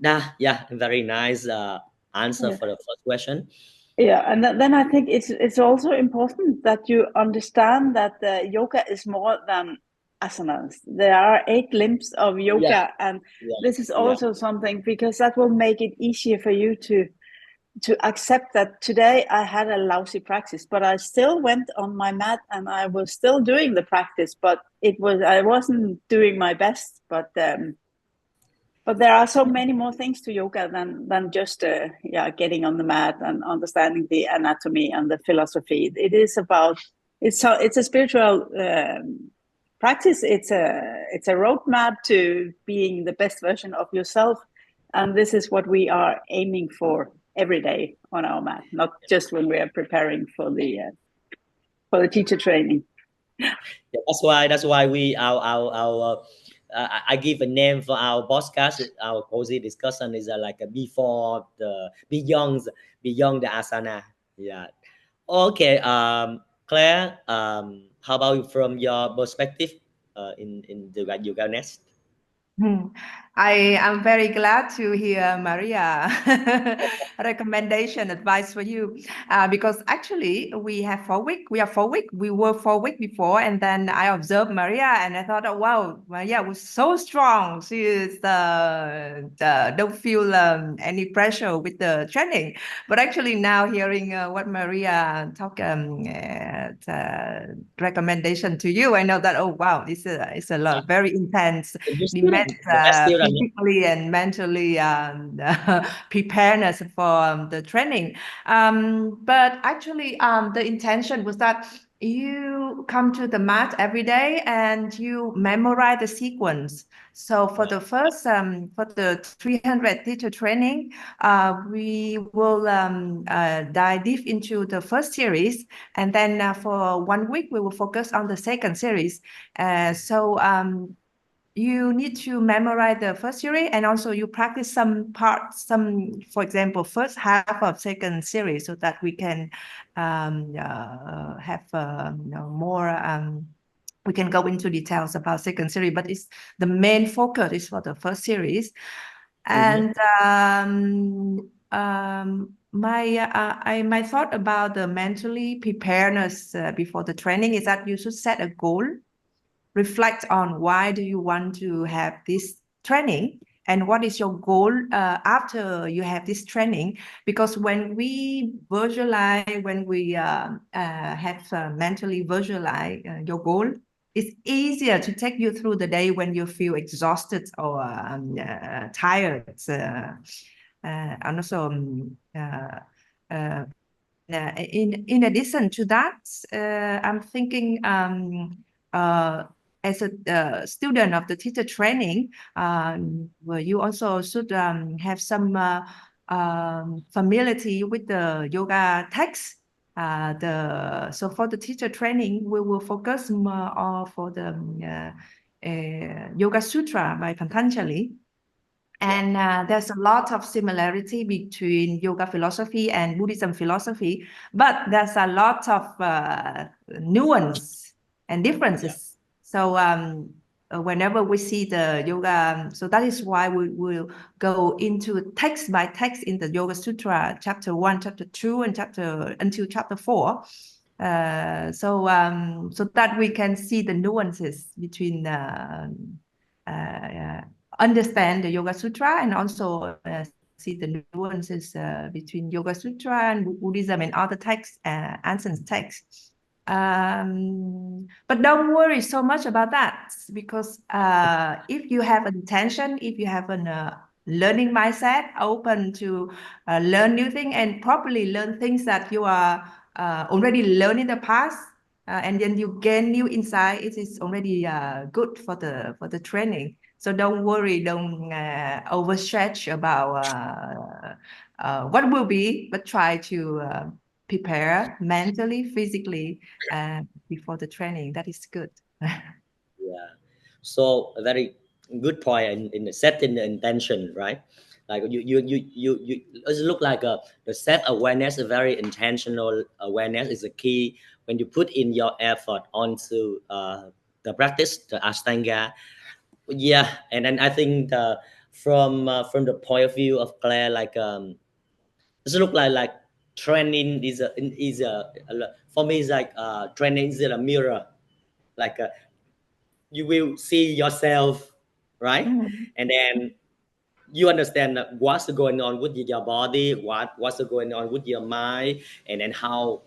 Yeah, very nice answer Yeah. for the first question. Yeah, and then I think it's also important that you understand that yoga is more than asanas. There are 8 limbs of Yeah, yoga, and yeah, this is yeah. also something because that will make it easier for you to accept that today I had a lousy practice, but I still went on my mat and I was still doing the practice, but I wasn't doing my best, but there are so many more things to yoga than just getting on the mat and understanding the anatomy and the philosophy. It is about it's a spiritual practice. It's a roadmap to being the best version of yourself, and this is what we are aiming for every day on our mat, not just when we are preparing for the teacher training. Yeah, that's why we our I give a name for our podcast. Our cozy discussion is like a before the beyond the asana. Yeah. Okay. Claire. How about from your perspective? In the yoga nest. Hmm. I am very glad to hear Maria recommendation advice for you because actually we are 4 week. We were 4 week before, and then I observed Maria, and I thought, oh wow, Maria was so strong. She is don't feel any pressure with the training. But actually now hearing what Maria talk recommendation to you, I know that oh wow, it's a lot very intense. The new Demand student, the best student. physically and mentally preparedness for the training. But actually, the intention was that you come to the mat every day and you memorize the sequence. So for the first, for the 300 teacher training, we will dive deep into the first series. And then for 1 week, we will focus on the second series. You need to memorize the first series, and also you practice some parts, for example, first half of second series, so that we can have more. We can go into details about second series, but it's the main focus is for the first series. And my thought about the mentally preparedness before the training is that you should set a goal, reflect on why do you want to have this training and what is your goal after you have this training. Because when we visualize, when we have mentally visualize your goal, it's easier to take you through the day when you feel exhausted or tired. And also in addition to that, I'm thinking as a student of the teacher training, well, you also should have some familiarity with the yoga text. So for the teacher training, we will focus more on for the Yoga Sutra by Patanjali. And there's a lot of similarity between yoga philosophy and Buddhism philosophy, but there's a lot of nuance and differences. So whenever we see the yoga, so that is why we will go into text by text in the Yoga Sutra, chapter 1, chapter 2, and until chapter 4. So that we can see the nuances between understand the Yoga Sutra and also see the nuances between Yoga Sutra and Buddhism and other texts, ancient texts. But don't worry so much about that, because if you have an intention, if you have a learning mindset, open to learn new things and properly learn things that you are already learned in the past, and then you gain new insight, it is already good for the training. So don't worry, don't overstretch about what will be, but try to prepare mentally, physically before the training. That is good. Yeah. So a very good point in setting the intention, right? Like you it look like the self awareness, a very intentional awareness is a key when you put in your effort onto the practice, the Ashtanga. Yeah, and then I think from the point of view of Claire, like it look like training is a for me, it's like training is a mirror, like you will see yourself, right? And then you understand what's going on with your body, what's going on with your mind, and then how